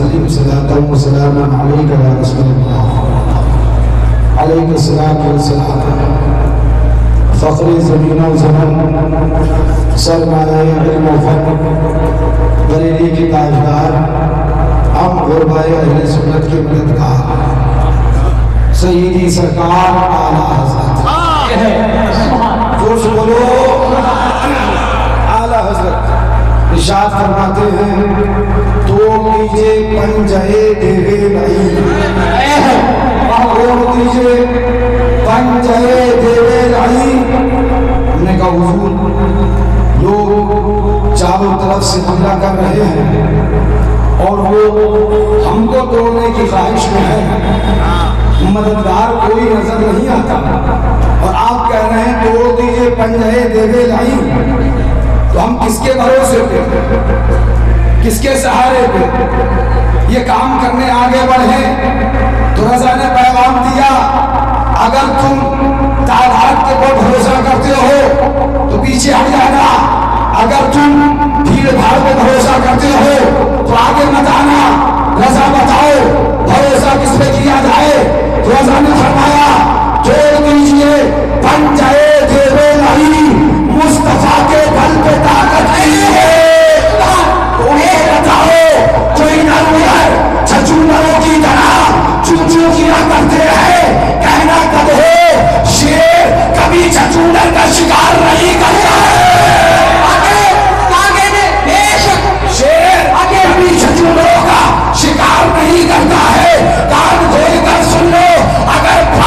وسلم صلاة وسلاما عليك يا رسول الله عليك الصلاة والسلام فخر زمین و زمن سرمایہ علم و فن بریلی کی تاجدار ہم غربائے اہل سنت کے مددگار سیدی سرکار اعلیٰ حضرت جوش بولو اعلیٰ حضرت ارشاد فرماتے ہیں تو لیجے پنجے دیوے لائی تو لیجے پنجے دیوے لائی ہم نے کہا حضور لوگ چاروں طرف سے حملہ کر رہے ہیں اور وہ ہم کو توڑنے کی خواہش میں ہے مددگار کوئی نظر نہیں آتا اور آپ کہہ رہے ہیں توڑ دیجئے پنجے دیوے لائی تو ہم کس کے بھروسے پہ کس کے سہارے پہ یہ کام کرنے آگے بڑھیں تو رضا نے پیغام دیا اگر تم تعداد کے پر بھروسہ کرتے ہو تو پیچھے ہٹ جانا اگر تم بھیڑ بھاڑ پہ بھروسہ کرتے ہو تو آگے مت آنا رضا بتاؤ بھروسہ کس پہ کیا جائے تو رضا نے فرمایا چھوڑ دیجئے پنجے دیوے لائی مصطفیٰ کے گل پہ طاقت کی ہے تو انہیں بتاؤ کوئی نہ روئے چھچونروں کی طرح چوچو کیا کرتے ہیں کہنا کب ہو شیر کبھی چھچونر کا شکار نہیں کرتا ہے شیر کبھی چھچونروں کا شکار نہیں کرتا ہے کان کھول کر سن لو اگر 5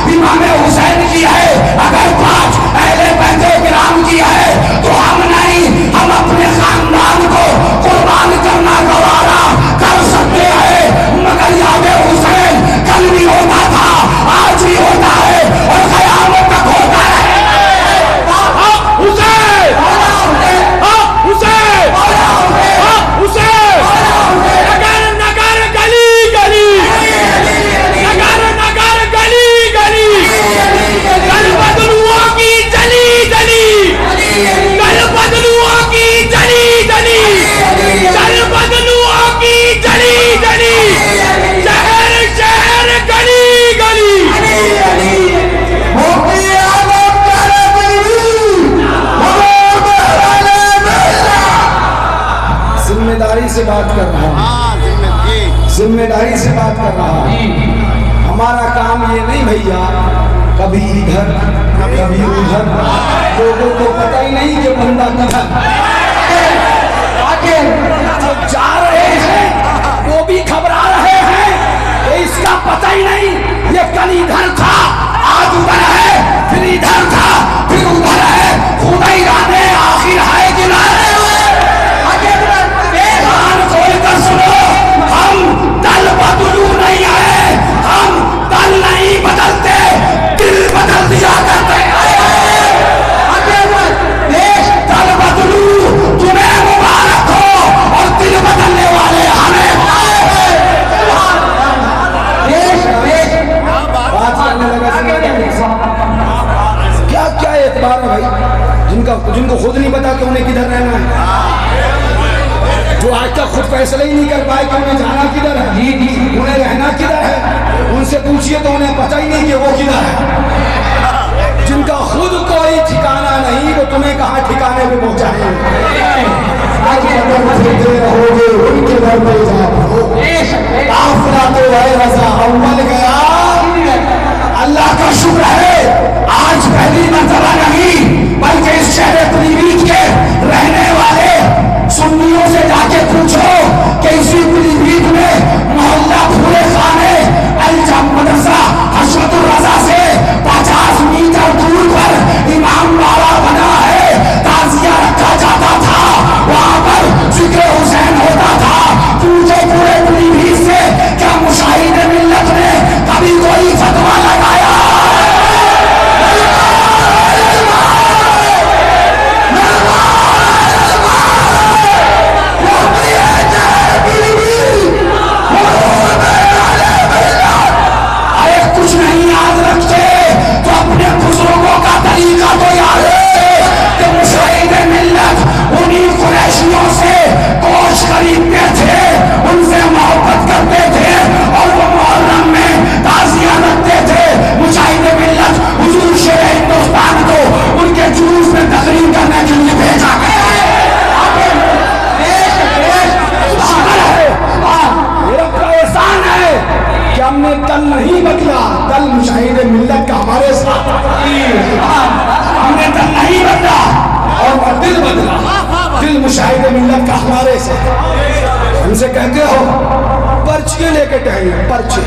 امام حسین کی ہے اگر 5 اہل بیت کرام کی ہے تو ہم نہیں ہم اپنے خاندان کو قربان کرنا گوارا کر سکتے ہیں مگر یاد حسین کل بھی ہوتا تھا آج بھی ہوتا ہے اور قیامت تک ہوتا ہے حسین حسین حسین نگر نگر گلی گلی نگر نگر گلی گلی گل بدلوؤں کی جلی جلی گل بدلوؤں کی جلی جلی گل بدلوؤں کی جلی جلی شہر شہر گلی گلی ذمہ داری سے بات کر رہا ہوں ذمہ داری سے بات کر رہا ہوں ہمارا کام یہ نہیں بھیا کبھی ادھر کبھی ادھر لوگوں کو پتہ ہی نہیں کہ بندہ کدھر آگے جو جا رہے ہیں وہ بھی گھبرا رہے ہیں کہ اس کا پتہ ہی نہیں یہ کل ادھر تھا آج ادھر ہے پھر ادھر تھا پھر ادھر ہے خدا ہی جانے آخر ہے کہ نہ ہے ہم دل بدلو نہیں آئے ہم دل نہیں بدلتے دل بدل دیا کرتے دل بدلو تمہیں مبارک ہو اور دل بدلنے والے ہمیں کیا کیا اعتبار ہے بھائی جن کو خود نہیں پتا کہ انہیں کدھر رہنا ہے جو آج تک خود فیصلہ ہی نہیں کر پائے کہ انہیں جانا کدھر ہے انہیں رہنا کدھر ہے ان سے پوچھئے تو انہیں پتہ ہی نہیں کہ وہ کدھر ہے جن کا خود کوئی ٹھکانہ نہیں وہ تمہیں کہاں ٹھکانے پہ پہنچائیں آج اگر پھرتے رہو گے ان کے در پہ جا رہو قافلہ تو ہے رضا اول گیا اللہ کا شکر ہے آج پہلی مرتبہ نہیں بلکہ اس شہر پیلیبھیت کے رہنے والے سنیوں سے جا کے پوچھو کہ اسی پیلیبھیت میں محلہ پھولے خانے الجم مدرسہ حشمت الرضا سے 50 میٹر دور پر امام باڑہ بنا ہے تعزیہ رکھا جاتا تھا وہاں پر ذکر حسین ہوتا تھا شاہد ملت کا ہمارے ساتھ ہم سے کہتے ہو پرچے لے کے ٹہلے پرچے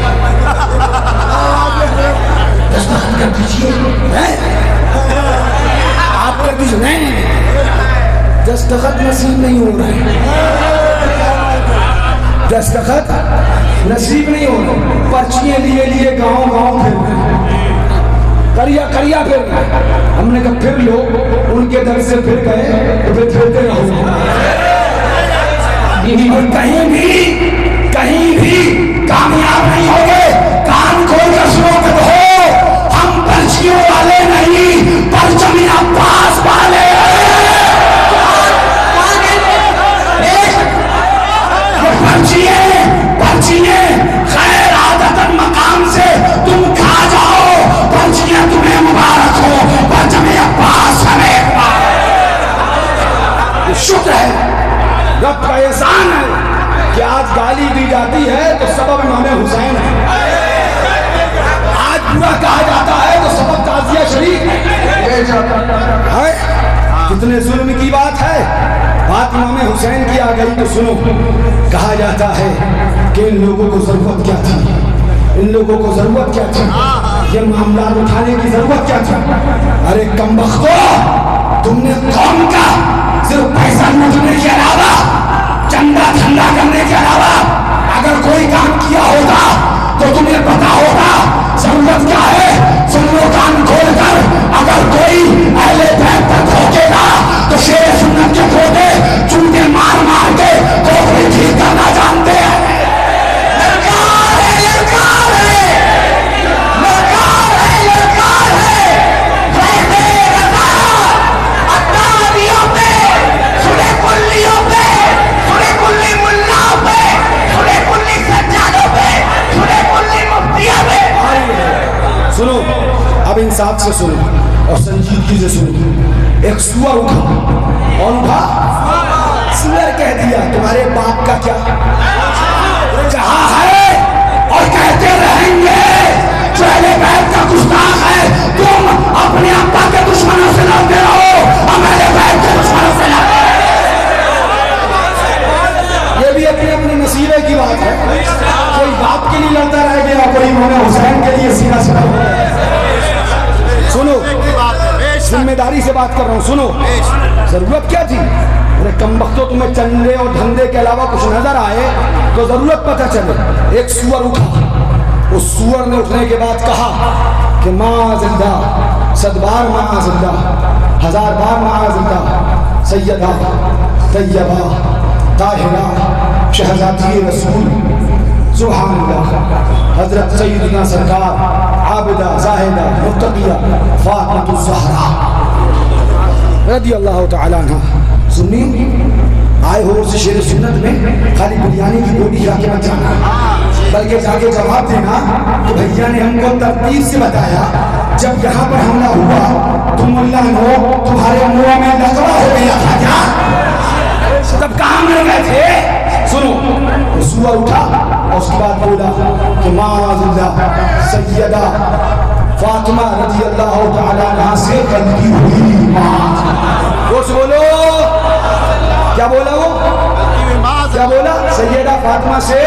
دستخط کر دیجیے آپ کر دیجیے نہیں دستخط نصیب نہیں ہو رہا ہے دستخط نصیب نہیں ہو رہا پرچیاں لیے لیے گاؤں گاؤں پھر کریا کریا پھر ہم نے کہا پھر لو ان کے در سے پھر گئے تو پھر پھرتے رہو اور کہیں بھی کامیاب نہیں ہوگے کان کھول کر سنو کہ ہو ہم پرچیوں والے نہیں پرچم عباس والے پرچیاں خیر عادتاً مقام سے تم کھا جاؤ پرچیاں تمہیں مبارک ہو پرچم عباس ہمیں یہ شکر ہے رب کا احسان ہے کہ آج گالی دی جاتی ہے تو سبب امام حسین ہے آج برا کہا جاتا ہے تو سبب تعزیہ شریف ہے کتنے ظلم کی بات ہے بات امام حسین کی آ گئی تو سنو کہا جاتا ہے کہ ان لوگوں کو ضرورت کیا تھی ان لوگوں کو ضرورت کیا تھی یہ معاملات اٹھانے کی ضرورت کیا تھی ارے کمبختو تم نے قوم کا صرف پیسہ لوٹنے کے علاوہ چندہ دھندا کرنے کے علاوہ اگر کوئی کام کیا ہوتا تو تمہیں پتا ہوگا ضرورت کیا ہے سن لو کان کھول کر اگر کوئی اہل بیت پر دھوکے گا تو شیر سنت کے کھوتے چونکہ مار مار کے کوکری ٹھیک کرنا جانتے ہیں سنو اب انصاف سے سنو اور سنجیدگی سے سنو ایک سور اٹھا اور اٹھا سور کہہ دیا تمہارے باپ کا کیا کہا ہے اور کہتے رہیں گے جو اہل بیت کا گستاخ ہے تم اپنے ابا کے دشمنوں سے لڑتے رہو ہم اہل بیت کے دشمنوں سے لڑتے یہ بھی اپنے اپنے نصیبے کی بات ہے کوئی باپ کے لیے لڑتا رہ گیا کوئی امام حسین کے لیے سینا سنا سنو ذمہ داری سے بات کر رہا ہوں سنو ضرورت کیا تھی ارے کمبختو تمہیں چندے اور دھندے کے علاوہ کچھ نظر آئے تو ضرورت پتہ چلے ایک سور اٹھا اس سور نے اٹھنے کے بعد کہا کہ معاذ اللہ 100 بار معاذ اللہ 1000 بار معاذ اللہ سیدہ طیبہ طاہرہ شہزادی رسول سبحان اللہ حضرت سیدنا سرکار عابدہ زاہدہ متقیہ فاطمہ الزہرا رضی اللہ تعالیٰ عنہ سنی آئے ہو اس شیر سنت میں خالی بریانی کی گولی جا کے مت جانا بلکہ جا کے جواب دینا کہ بھیا نے ہم کو ترتیب سے بتایا جب یہاں پر حملہ ہوا تم اللہ نو تمہارے منہ میں لقبہ ہو گیا تھا کیا تب کہاں مر گئے تھے سنو سور اٹھا اور اس کے بعد بولا کہ معاذ اللہ سیدہ فاطمہ رضی اللہ تعالیٰ عنہ سے غلطی ہوئی معاذ کچھ بولو کیا بولا وہ کیا بولا سیدہ فاطمہ سے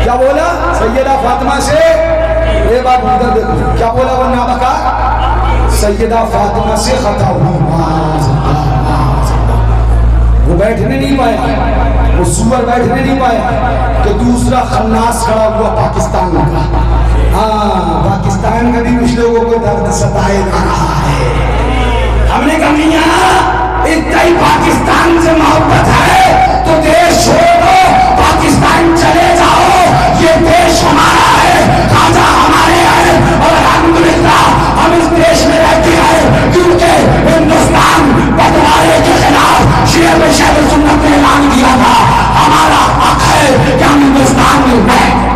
کیا بولا سیدہ فاطمہ سے یہ بات ادھر دیکھو کیا بولا وہ نابکا سیدہ فاطمہ سے خطا ہوئی معاذ اللہ وہ بیٹھنے نہیں پایا وہ سور بیٹھنے نہیں پایا کہ دوسرا خناس کھڑا ہوا پاکستان کا ہاں پاکستان کا بھی کچھ لوگوں کو درد ستائے جا رہا ہے ہم نے کہا میاں اتنا ہی پاکستان سے محبت ہے تو دیش چھوڑ دو پاکستان چلے جاؤ یہ دیش ہمارا ہے راجا ہمارے ہیں اور الحمدللہ ہم اس دیش میں رہتے ہیں کیونکہ ہندوستان بدوارے کے خلاف شیعہ میں شہر سنت نے اعلان کیا تھا ہمارا حق ہے کہ ہم ہندوستان میں رہیں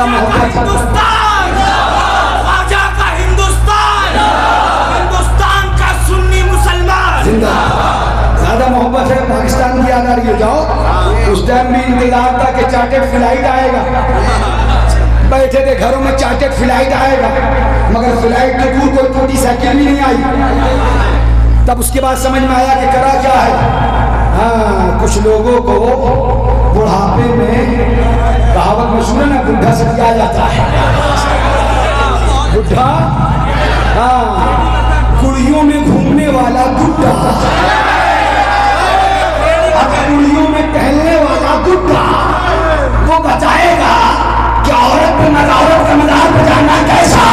ہندوستان راجا کا ہندوستان کا سنی مسلمان زندہ زیادہ محبت ہے پاکستان کی یاد آ رہی ہے جاؤ اس ٹائم بھی انتظار تھا کہ چارٹرڈ فلائٹ آئے گا بیٹھے تھے گھروں میں چارٹرڈ فلائٹ آئے گا مگر فلائٹ کے دور کوئی چھوٹی سائیکل بھی نہیں آئی तब उसके बाद समझ में आया कि करा क्या है। हाँ, कुछ लोगों को बुढ़ापे में कहावत मशहूर है ना, बुढ़ा से किया जाता है। बुढ़ा, हाँ, कुड़ियों में घूमने वाला बुढ़ा, अब कुड़ियों में टहलने वाला बुढ़ा वो बताएगा कि औरत का मजाक बजाना कैसा।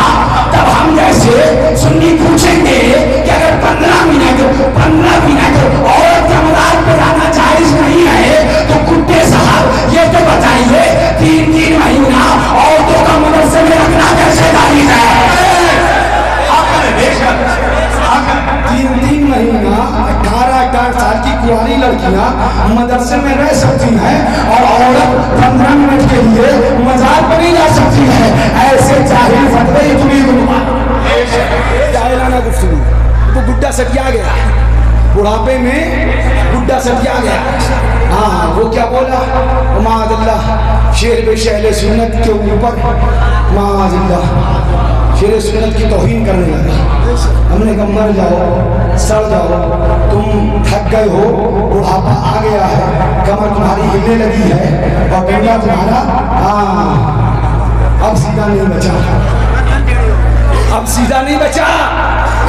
तब हम जैसे सुन्नी पूछेंगे कि अगर 15 मिनट औरत का मजाक बजाना जायज नहीं है तो कुत्ते साहब ये तो बताइए 3 महीना औरतों का मदरसे में रखना कैसे जायज है। 3 महीना 18 साल की कुंवारी लड़कियां मदरसे में रह सकती हैं और औरत 15 मिनट के लिए मजाक बनी जा सकती है। ऐसे जाहिल फतवे जाहिलाना गुफ्तगू। वो बुड्ढा सटिया गया, बुढ़ापे में बुड्ढा सटिया गया। हाँ, वो क्या बोला, माअल्लाह शेर बेशअहले सुन्नत के ऊपर माअल्लाह शेर सुन्नत की तौहीन करने लगा। हमने कहा मर जाओ, सड़ जाओ, तुम थक गए हो, बुढ़ापा आ गया है, कमर तुम्हारी हिलने लगी है और डंडा तुम्हारा अब सीधा नहीं बचा, अब सीधा नहीं बचा।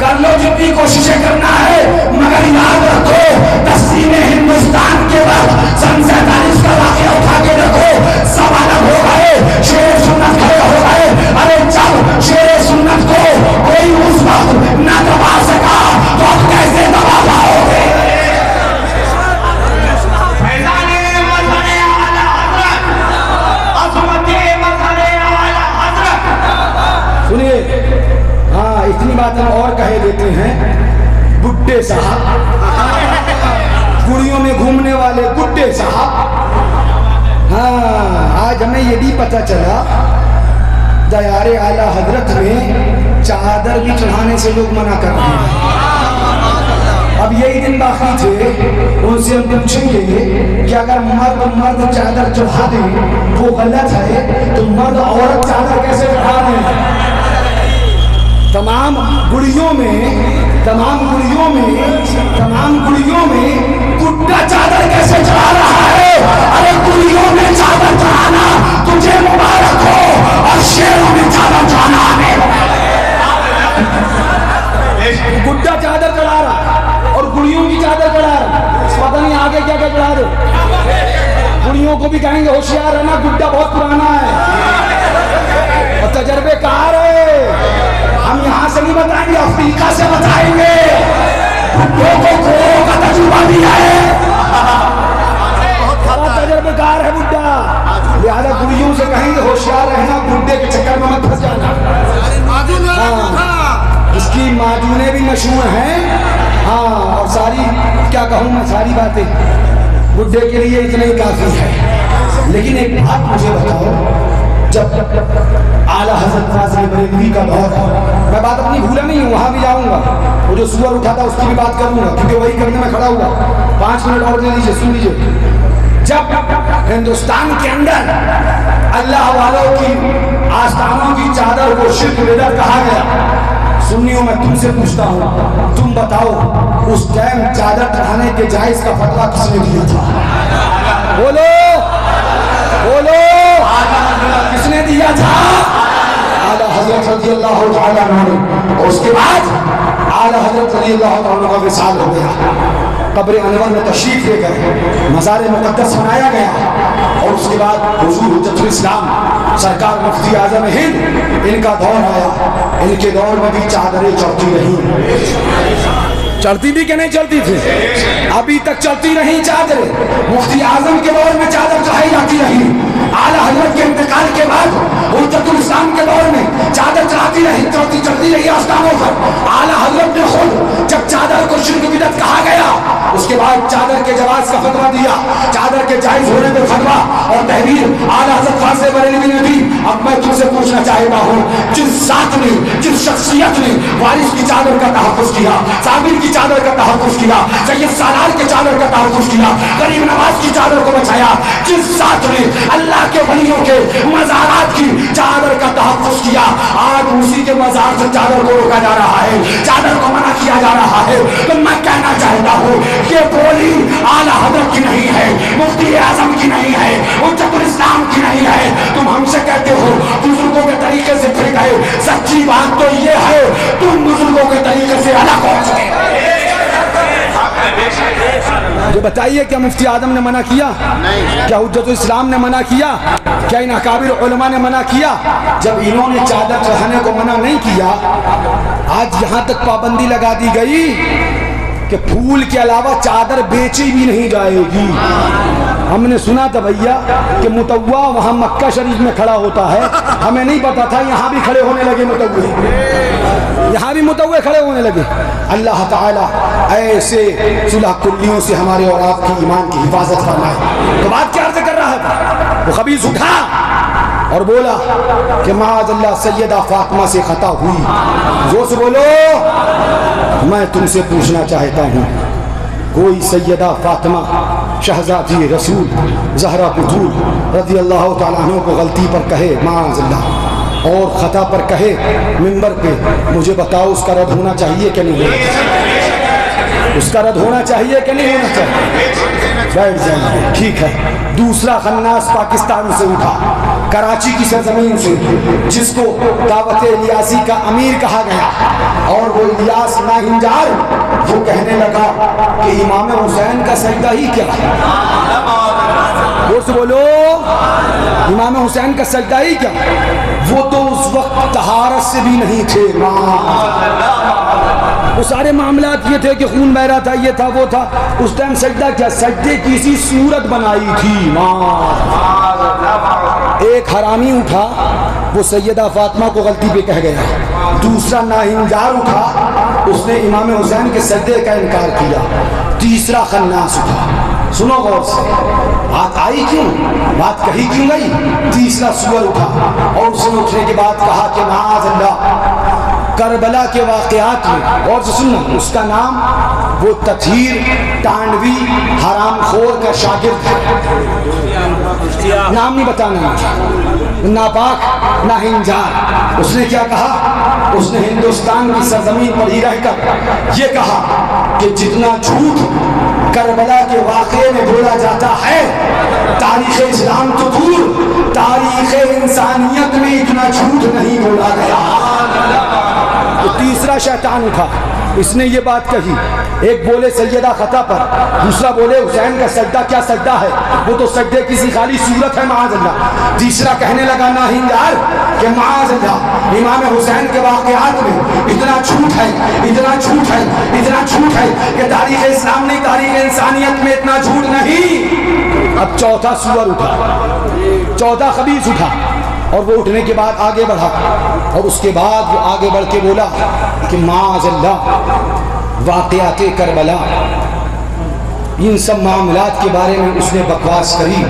कर लो जितनी कोशिशें करना है, मगर याद रखो तस्लीम हिंदुस्तान के बाद 47 का वाक़या उठा के रखो, सब अलग हो गए, शेर सुन्नत खड़े हो गए। अरे जब शेर सुन्नत को कोई उस वक्त न दबा सका तो अब कैसे दबा पाओगे। सुनिए, हाँ, इतनी बात हम और कहे देते हैं। बुड्ढे साहब, गुड़ियों में घूमने वाले बुड्ढे साहब। हाँ, आज हमें ये भी पता चला दयारे आला हजरत में चादर भी चढ़ाने से लोग मना कर रहे हैं। अब यही दिन बाकी थे, उनसे हम पूछेंगे कि अगर मर्द चादर चढ़ा दे वो गलत है तो मर्द औरत चादर कैसे चढ़ा दें। तमाम गुड़ियों में गुड्डा चादर कैसे चढ़ा रहा है। अरे गुड़ियों में चादर चढ़ाना तुझे मुबारक हो और शेरों में चादर चढ़ाना गुड्डा चादर चढ़ा रहा और गुड़ियों की चादर चढ़ा रहा, पता नहीं आगे क्या क्या चढ़ा दे। गुड़ियों को भी कहेंगे होशियार है ना, गुड्डा बहुत पुराना है और तजर्बेकार है। हम यहाँ से नहीं बताएंगे, अफ्रीका से बताएंगे। बुड्ढों को घोड़ों का तजुर्बा भी है, बहुत तजर्बेकार है बुड्ढा। लिहाजा गुड़ियों से कहेंगे होशियार रहना, बुड्ढे के चक्कर में मत फंस जाना। इसकी माजूने भी मशहूर हैं। हाँ, और सारी क्या कहूँ मैं, सारी बातें बुड्ढे के लिए इतना ही काफी है। लेकिन एक बात मुझे बताओ, जब आला हज़रत फाज़िल बरेलवी का दौर है, मैं बात अपनी भूला नहीं हूँ, वहाँ भी जाऊँगा, वो जो सुअर उठा था उसकी भी बात करूँगा, क्योंकि वही करने में खड़ा हुआ। 5 मिनट और ले लीजिए, सुन लीजिए। जब हिंदुस्तान के अंदर अल्लाह वालों की आस्थानों की चादर को शिर्क बिदअत कहा गया, सुन्नियों में तुमसे पूछता हूँ, तुम बताओ उस टाइम चादर चढ़ाने के जायज का फतवा किसने दिया था? बोलो बोलो, किसने दिया था? आला हज़रत रज़ियल्लाहु तआला अन्हु। और उसके बाद आला हज़रत रज़ियल्लाहु तआला अन्हु का विसाल हो गया, कब्र अनवर में तशरीफ ले गए, मज़ार मुक़द्दस बनाया गया और उसके बाद हुज़ूर हुज्जतुल इस्लाम सरकार मुफ्ती आज़म हिंद, इनका दौर आया। इनके दौर में भी चादरें चढ़ती रहीं। चलती भी कि नहीं चलती थी? अभी तक चलती रही चादरें। मुफ्ती आजम के दौर में चादर चढ़ाई जाती रही, आला हज़रत के इंतकाल के बाद हुज्जतुल इस्लाम के दौर में चादर चढ़ाती रही, चलती रही आस्थानों पर। आला हज़रत ने खुद जब चादर को शिर्क बिदअत कहा गया, उसके बाद चादर के जवाज का फतवा दिया, चादर के जायज होने पर फतवा और तहरीर आला हज़रत फाज़िल बरेलवी ने दी। अब मैं तुमसे पूछना चाहता हूँ, जिस ज़ात ने, जिस शख्सियत ने वारिस की चादर का तहफ़्फ़ुज़ किया, साबिर की चादर का तहफ़्फ़ुज़ किया, सैयद सालार के चादर का तहफ़्फ़ुज़ किया, गरीब नवाज की चादर को बचाया, जिस ज़ात ने अल्लाह के वलियों के मज़ारात की चादर का तहफ़्फ़ुज़ किया, आज उसी के बाजार से चादर को रोका जा रहा है, चादर को मना किया जा रहा है। तो मैं कहना चाहता हूँ ये बोली आला हजरत की नहीं है, मुफ्ती आजम की नहीं है, उज्जतुल इस्लाम की नहीं है। तुम हमसे कहते हो बुजुर्गों के तरीके से फिर गए, सच्ची बात तो ये है तुम बुजुर्गों के तरीके से अलग हो चुके। ये बताइए क्या मुफ्ती आजम ने मना किया? नहीं। क्या हुज्जतुल इस्लाम ने मना किया? क्या इन अकाबिर उलमा ने मना किया? जब इन्होंने चादर चढ़ाने को मना नहीं किया, आज यहाँ तक पाबंदी लगा दी गई कि फूल के अलावा चादर बेची भी नहीं जाएगी। हमने सुना था भैया कि मुतव्वा वहाँ मक्का शरीफ में खड़ा होता है, हमें नहीं पता था यहाँ भी खड़े होने लगे मुतव्वे, यहाँ भी मुतव्वे खड़े होने लगे। अल्लाह ताला ऐसे सुलह कुल्लियों से हमारे और आपकी ईमान की हिफाजत फरमाए। तो बात क्या अर्ज कर रहा था, वो खबीस उठा और बोला कि माअज़ल्लाह सैयदा फातिमा से खता हुई। जोर से बोलो, मैं तुमसे पूछना चाहता हूँ, कोई सैयदा फातिमा शहजादी रसूल ज़हरा बतूल रज़ी अल्लाह ताला अन्हा को गलती पर कहे माअज़ल्लाह और खता पर कहे मिंबर पे, मुझे बताओ उसका रद्द होना चाहिए कि नहीं होना चाहिए? उसका रद्द होना चाहिए कि नहीं होना चाहिए? बैठ जाइए, ठीक है। दूसरा खन्नास पाकिस्तान से उठा, कराची की सरजमीन से, जिसको दावत इलियासी का अमीर कहा गया, और वो इलियास नाहिंजार वो कहने लगा कि इमाम हुसैन का सजदा ही क्या है। जोर से बोलो, इमाम हुसैन का सजदा ही क्या? वो तो उस वक्त तहारत से भी नहीं थे। वो सारे मामलात ये थे कि खून बह रहा था, ये था वो था। उस टाइम सजदा क्या, सजदे की सी सूरत बनाई थी। एक हरामी उठा, वो सैयदा फातिमा को गलती पे कह गया। दूसरा नाहिंजार उठा, उसने इमाम हुसैन के सजदे का इनकार किया। तीसरा खन्नास उठा, सुनो गौर से, बात आई क्यों, बात कही क्यों गई? तीसरा सुअर उठा और उसने उठने के बाद कहा कि माअज़ल्लाह करबला के वाक़यात में, और से सुनना, उसका नाम वो तथीर टांडवी हरामखोर का शागिर्द है, नाम नहीं बताना मुझे, नापाक नाहिंजार। उसने क्या कहा? उसने हिंदुस्तान की सरजमीन पर ही रहकर ये कहा कि जितना झूठ करबला के वाक़े में बोला जाता है, तारीख़ इस्लाम तो दूर, तारीख़ इंसानियत में इतना झूठ नहीं बोला गया। तो तीसरा शैतान उठा, इसने ये बात कही। एक बोले सैयदा खता पर, दूसरा बोले हुसैन का सजदा क्या सजदा है, वो तो सजदे की सी खाली सूरत है माअज़ल्लाह। तीसरा कहने लगा नाहिंजार कि माअज़ल्लाह इमाम हुसैन के वाक़यात में इतना झूठ है, इतना झूठ है, इतना झूठ है कि तारीख़ इस्लाम नहीं, तारीख़ इंसानियत में इतना झूठ नहीं। अब चौथा सुअर उठा, चौथा खबीस उठा, और वो उठने के बाद आगे बढ़ा, और उसके बाद वो आगे बढ़ के बोला कि माअज़ल्लाह वाक़यात करबला, इन सब मामलात के बारे में उसने बकवास करी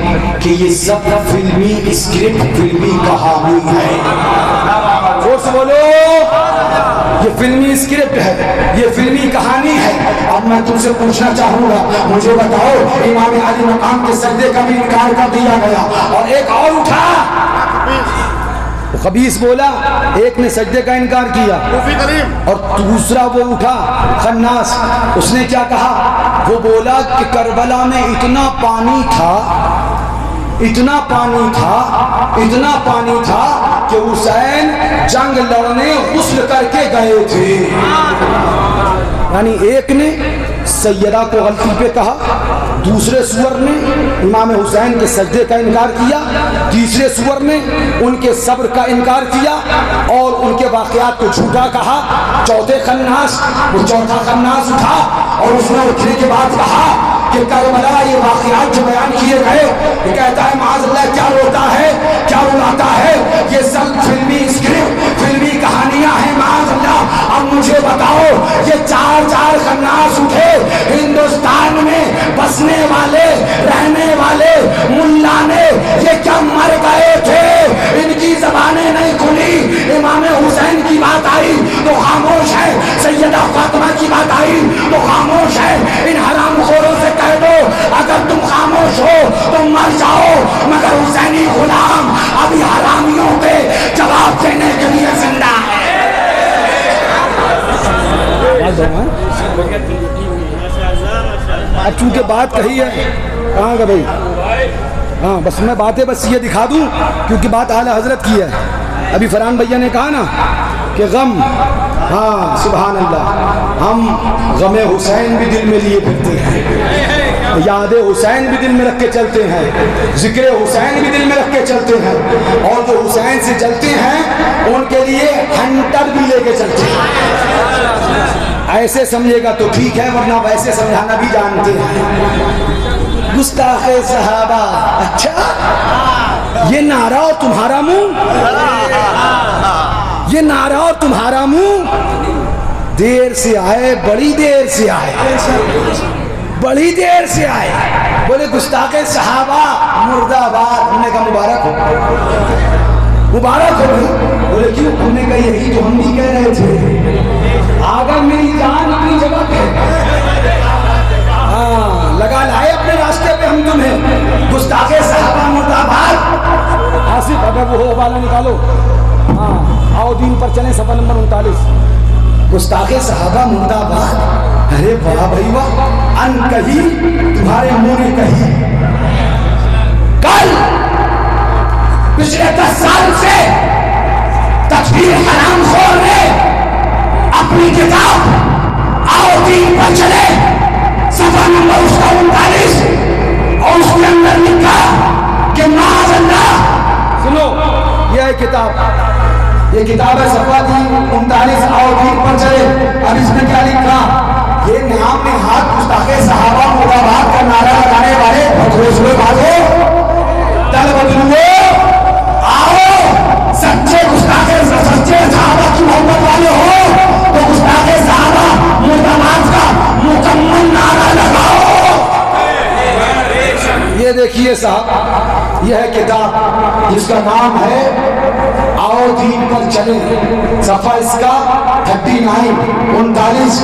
कि ये सब फिल्मी स्क्रिप्ट, फिल्मी कहानी है। जोर से बोलो, ये फिल्मी स्क्रिप्ट है, ये फिल्मी कहानी है। अब मैं तुमसे पूछना चाहूंगा, मुझे बताओ, इमाम अली मकाम के सजदे का भी इनकार कर दिया गया, और एक और उठा, खबीस बोला, एक ने सजदे का इनकार किया, और दूसरा वो उठा खन्नास, उसने क्या कहा? वो बोला कि करबला में इतना पानी था, इतना पानी था, इतना पानी था कि हुसैन जंग लड़ने गुस्ल करके गए थे। यानी एक ने सैयदा को गलती पे कहा, दूसरे सुअर ने इमाम हुसैन के सजदे का इनकार किया, तीसरे सुअर ने उनके सब्र का इनकार किया और उनके वाक़यात को झूठा कहा। चौथे खन्नास, वो चौथा खन्नास उठा और उसने उठने के बाद कहा कि करबला ये वाक़यात जो बयान किए गए, ये कहता है माअज़ल्लाह क्या रोता है, क्या रुलाता है, ये सब फिल्मी स्क्रिप्ट, फिल्मी कहानियां हैं माअज़ल्लाह। अब मुझे बताओ, ये चार चार खन्नास उठे, हिंदुस्तान में बसने वाले, रहने वाले मुल्ला ने, ये क्या मर गए थे? इनकी ज़बानें नहीं खुली, इमाम हुसैन की बात आई तो खामोश है, सैयदा फातिमा की बात आई तो खामोश है। इन हरामखोरों से कह दो, अगर तुम खामोश हो तो मर जाओ, मगर हुसैनी गुलाम अभी हरामियों पे जवाब देने के लिए जिंदा है। سنتا ہوں. اب چونکہ بات کہی ہے کہاں گا بھائی؟ ہاں بس میں باتیں بس یہ دکھا دوں کیونکہ بات اعلیٰ حضرت کی ہے. ابھی فرحان بھیا نے کہا نا کہ غم، ہاں سبحان اللہ، ہم غم حسین بھی دل میں لیے پھرتے ہیں، یاد حسین بھی دل میں رکھ کے چلتے ہیں، ذکر حسین بھی دل میں رکھ کے چلتے ہیں، اور جو حسین سے چلتے ہیں ان کے لیے ہنٹر بھی لے کے چلتے ہیں. ایسے سمجھے گا تو ٹھیک ہے، ورنہ ویسے سمجھانا بھی جانتے ہیں. گستاخ صحابہ، اچھا یہ نعرہ اور تمہارا منہ، یہ نعرہ اور تمہارا منہ، دیر سے آئے، بڑی دیر سے آئے، بڑی دیر سے آئے. بولے گستاخ صحابہ مرد آباد. ہم نے کہا مبارک ہو، مبارک ہو. بولے کیوں؟ ہم نے کہا یہی تو ہم بھی کہہ رہے تھے، اگر میری جان اپنی جگہ پہ، ہاں لگا لائے اپنے راستے پہ ہم تمہیں. گستاخ صحابہ مرد آباد. آصف اگر وہ والا نکالو، ہاں آؤ دین پر چلیں، صفحہ نمبر 39. گستاخ صحابہ مرد آباد. ارے واہ بھائی واہ، ان کہی تمہارے منہ نے کہی. کل پچھلے 10 سال سے تکفیر حرام خور نے اپنی کتاب آؤ دین پر چلے صفحہ نمبر 39 اور اس کے اندر لکھا کہ معاذ اللہ. سنو یہ ہے کتاب، یہ کتاب ہے صفحہ 39 آؤ دین پر چلے. اب اس میں کیا لکھا؟ یہ نام میں ہاتھ گستاخ صحابہ مرد آباد کا نعرہ لگانے والے بھوسلے بازو دل بدلو، آؤ سچے گستاخ سچے صحابہ کی محبت والے ہو تو گستاخ صحابہ مرد آباد کا مکمل نعرہ لگاؤ. یہ دیکھیے صاحب، یہ ہے کتاب جس کا نام ہے آؤ دین پر چلے. صفحہ اس کا 39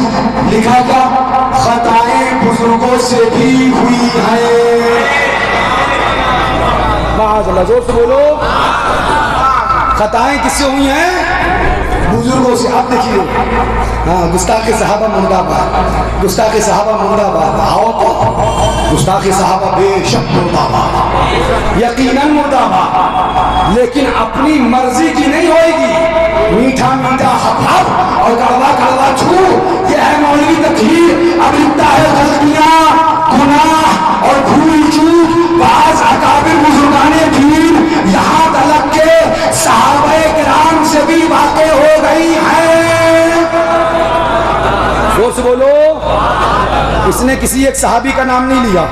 لکھا گیا خطائیں بزرگوں سے بھی ہوئی ہیں. معاذ اللہ، زور سے بولو. خطائیں کس سے ہوئی ہیں؟ بزرگوں سے. آپ دیکھیے، ہاں گستاخ صحابہ مرد آباد، گستاخ صحابہ مرد آباد. آؤ تو گستاخ صحابہ بے شک مرد آباد، یقیناً مرد آباد، لیکن اپنی مرضی کی نہیں ہوئے گی. میٹھا میٹھا حق اور کڑوا کڑوا چھو، یہ ہے مولوی تقریر. اب لکھتا ہے غلطیاں، گناہ اور بھول چوک بعض اکابر بزرگان دین یہاں تلک کے صحابہ کرام سے بھی واقع ہو گئی ہیں. زور سے بولو. اس نے کسی ایک صحابی کا نام نہیں لیا،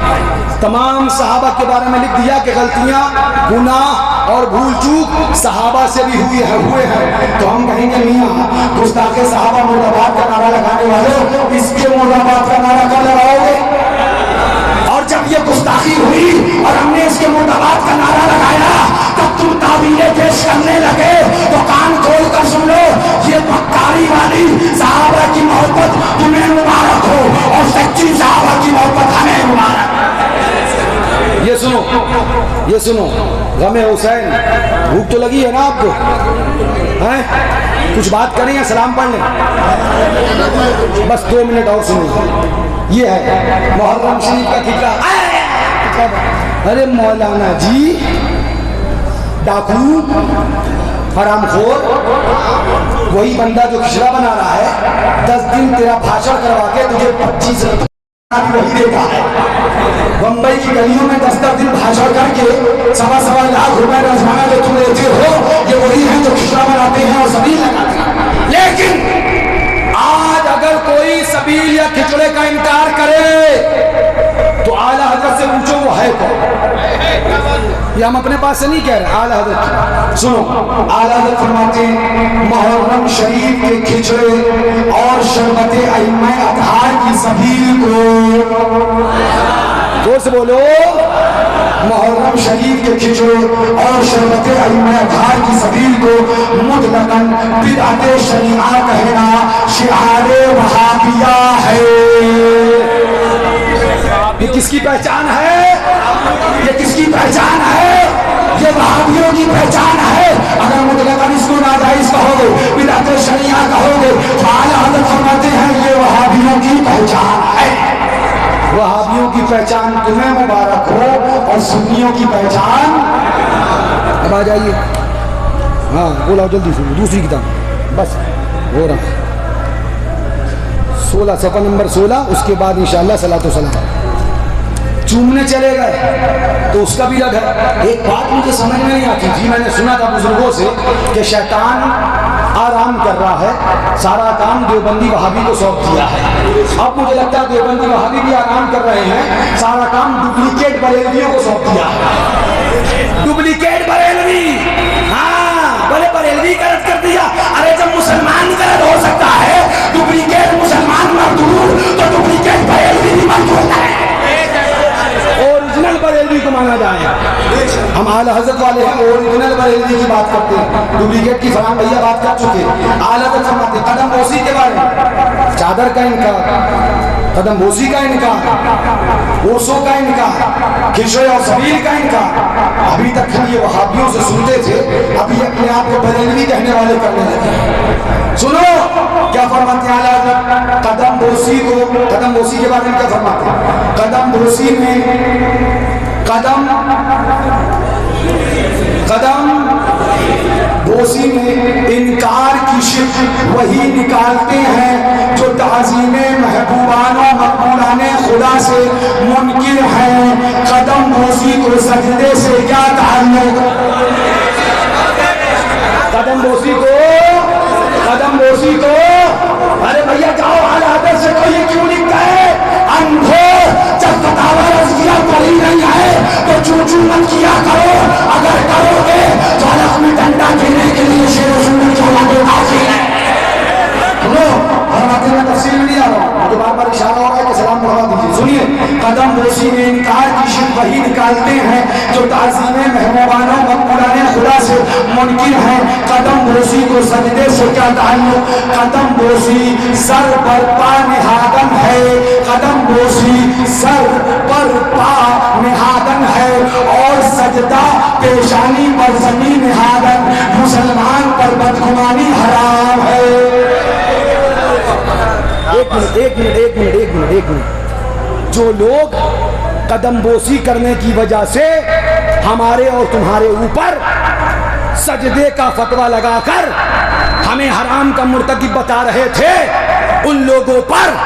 تمام صحابہ کے بارے میں لکھ دیا کہ غلطیاں، گناہ اور بھول چوک صحابہ سے بھی ہوئے ہیں. تو ہم کہیں گے میاں گستاخ صحابہ مرد آباد کا نعرہ لگانے والے، اس کے مرد آباد کا نعرہ کب لگاؤ گے؟ اور جب یہ گستاخی ہوئی اور ہم نے اس کے مرد آباد کا نعرہ لگایا تب تم تعبیریں پیش کرنے لگے. تو کان کھول کر سن لو، یہ بکاری والی صحابہ کی محبت تمہیں مبارک ہو اور سچی صحابہ کی محبت ہمیں مبارک. یہ سنو، یہ سنو، غم حسین. بھوک تو لگی ہے نا آپ کو؟ کچھ بات کریں یا سلام پڑھ لیں؟ بس 2 منٹ اور سنو. یہ ہے محرم شریف کا کتنا. ارے مولانا جی ڈاکو حرام خور، وہی بندہ جو کھچڑا بنا رہا ہے، 10 دن تیرا بھاشن کروا کے تجھے 25 وہی دیتا ہے. بمبئی کی گلیوں میں 10 دن بھاشن کر کے 1.25 لاکھ روپے روزانہ جو تم لیتے ہو، یہ وہی ہیں جو کھچڑا بناتے ہیں اور سبیل لگاتے ہیں. لیکن آج اگر کوئی سبیل یا کھچڑے کا انکار کرے تو اعلیٰ حضرت سے پوچھو وہ ہے کون. یہ ہم اپنے پاس سے نہیں کہہ رہے، اعلیٰ حضرت. سنو، اعلیٰ حضرت فرماتے ہیں محرم شریف کے کھچڑے اور شربت ائمہ اطہار کی سبیل کو، زور سے بولو، محرم شریف کے کھچڑے اور شربت ائمہ اطہار کی سبیل کو مطلقاً بدعت شریعہ کہنا شعار وہابیہ ہے. یہ کس کی پہچان ہے؟ یہ کس کی پہچان ہے؟ یہ وہابیوں کی پہچان ہے. अगर मुतलकन इसको नाजायज कहोगे, बिदअत शरिया कहोगे, तो आला हज़रत फरमाते हैं ये वहाबियों की पहचान है। वहाबियों की पहचान तुम्हें मुबारक हो और सुन्नियों की पहचान। अब आ जाइए, हाँ बोला जल्दी से दूसरी किताब बस हो रहा है 16 सफ़ा नंबर 16, उसके बाद इंशाअल्लाह सलातो सलाम। चूमने चले गए तो उसका भी रद है। एक बात मुझे समझ में नहीं आती थी, मैंने सुना था बुजुर्गों से कि शैतान आराम कर रहा है, सारा काम देवबंदी वहाबी को सौंप दिया है। अब मुझे लगता है देवबंदी वहाबी भी आराम कर रहे हैं, सारा काम डुप्लीकेट बरेलवियों को सौंप दिया है। डुप्लीकेट बरेलवी, हाँ बड़े बरेलवी गलत कर दिया। अरे जब मुसलमान गलत हो सकता है, डुप्लीकेट मुसलमान मजदूर, तो डुप्लीकेट बरेलवी भी मजदूर है। ओरिजिनल बरेलवी को माना जाए। हम आला हज़रत वाले हैं, ओरिजिनल बरेलवी की बात करते हैं, डुप्लीकेट की फरहान भैया बात कर चुके। आला हज़रत फरमाते कदम बोसी के बारे में, चादर का इनकार, कदम बोसी का इनकार, ओसो का इनकार, खिशे और सबील का इनकार। अभी तक हम ये वहाबियों से सुनते थे, अभी अपने आप को बरेलवी कहने वाले करने लगे। सुनो क्या फरमाते हैं आला हज़रत, कदम बोसी को, कदम बोसी के बारे में क्या फरमाते हैं? कदम बोसी में कदम बोसी में इनकार की शिक वही निकालते हैं जो ताज़ीमे महबूबानो मकबूलाने खुदा से मुनकिर हैं। कदम बोसी को सजदे से क्या ताल्लुक? कदम बोसी को अरे भैया जाओ आला हज़रत से कोई क्यों लिखता है? अंधो जब फतावा रज़िया पढ़ी नहीं है तो चूचू मत किया करो, अगर करोगे तो अलग में डंडा देने के लिए शेर सुनने के लिए काफी है। सुनो फरमाते हैं, तफसील में नहीं आ रहा हूँ, तो बार बार इशारा हो रहा है कि सलाम बढ़वा दीजिए। सुनिए, कदम बोसी में इनकार की शिक वही निकालते हैं जो ताज़ीमे महबूबानो मकबूलाने खुदा से मुनकिर हैं। कदम बोसी को सजदे से क्या ताल्लुक? कदम बोसी सर पर पा निहादन है, कदम बोसी सर पर पा निहादन है और सजदा पेशानी पर जमीन निहादन। मुसलमान पर बदगुमानी हराम है। एक मिनट। जो लोग कदम बोसी करने की वजह से हमारे और तुम्हारे ऊपर सजदे का फतवा लगाकर हमें हराम का मुर्तकिब बता रहे थे, उन लोगों पर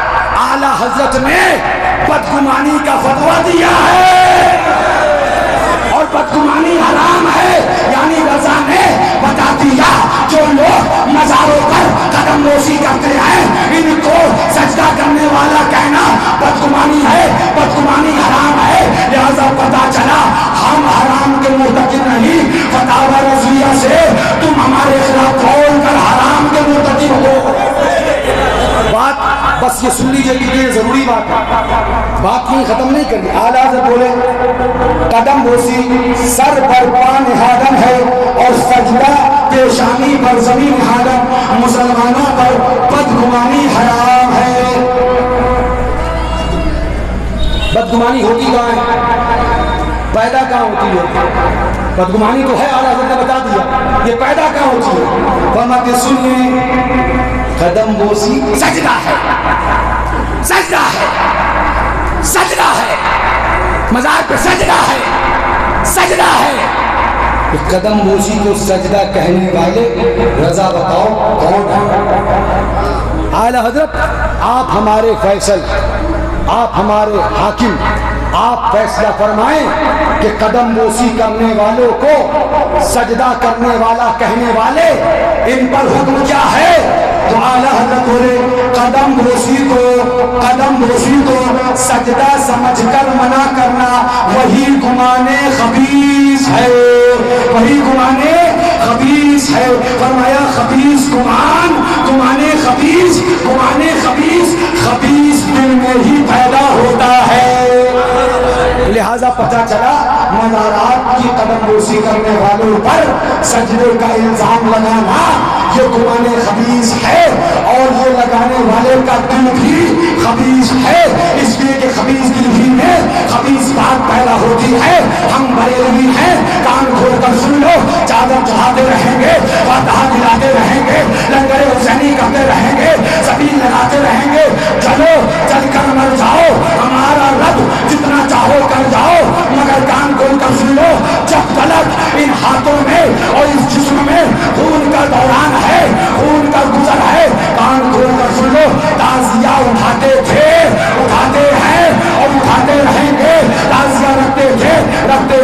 आला हज़रत ने बदगुमानी का फतवा दिया है और बदगुमानी हराम है। यानी रज़ा ने बता दिया जो लोग मज़ारों पर कदम बोसी करते हैं, इनको सजदा करने वाला कहना बदगुमानी है, बदगुमानी हराम है। लिहाजा पता चला हम हराम के मुर्तकिब नहीं, फतावा रज़िया से तुम हमारे खिलाफ कौल कर हराम के मुर्तकिब हो। बात बस ये सुन लीजिए कि ये जरूरी बात है, बात नहीं खत्म नहीं करनी। आला से बोले कदम बोसी सर पर पा निहादन है और सजदा पेशानी पर जमीन निहादन। मुसलमानों पर बदगुमानी हराम है। बदगुमानी होती कहाँ है, पैदा कहाँ होती है? बदगुमानी तो है, आला हज़रत ने बता दिया, ये पैदा कहाँ होती है? फरमाते सुनिए, कदम बोसी सजदा है, सजदा है, सजदा है, मज़ार पे सजदा है, सजदा है। कदम बोसी को सजदा कहने वाले रज़ा बताओ कौन है? आला हज़रत आप हमारे फैसल, आप हमारे हाकिम, आप फैसला फरमाएं कि कदम बोसी करने वालों को सजदा करने वाला कहने वाले इन पर हुक्म क्या है? तो आला हज़रत बोले कदम बोसी को सजदा समझकर मना करना वही गुमाने खबीस है, वही गुमाने खबीस है। फरमाया खबीस गुमान, गुमाने खबीस, गुमाने खबीस, खबीस दिल में ही पैदा होता है। लिहाजा पता चला मज़ारात की कदम बोसी करने वालों पर सजदे का इल्जाम लगाना یہ گمان خبیث ہے، اور یہ لگانے والے کا دل بھی خبیث ہے، اس لیے کہ خبیث دل ہی میں خبیث بات پیدا ہوتی ہے۔ ہم بریلوی ہیں، کان کھول کر سن لو، چادر چڑھاتے رہیں گے، فاتحہ دلاتے رہیں گے، لنگر حسینی کرتے رہیں گے، سبیل لگاتے رہیں گے، چلو چل کر مر جاؤ، ہمارا رب جتنا چاہو کر جاؤ، مگر کان کھول کر سن لو، جب تلک ان ہاتھوں میں اور اس جسم میں خون کا دوران ہے، خون کا گزر ہے، کان کھول کر سن لو، تعزیہ اٹھاتے تھے، اٹھاتے ہیں اور اٹھاتے رہیں گے، تعزیہ رکھتے تھے، رکھتے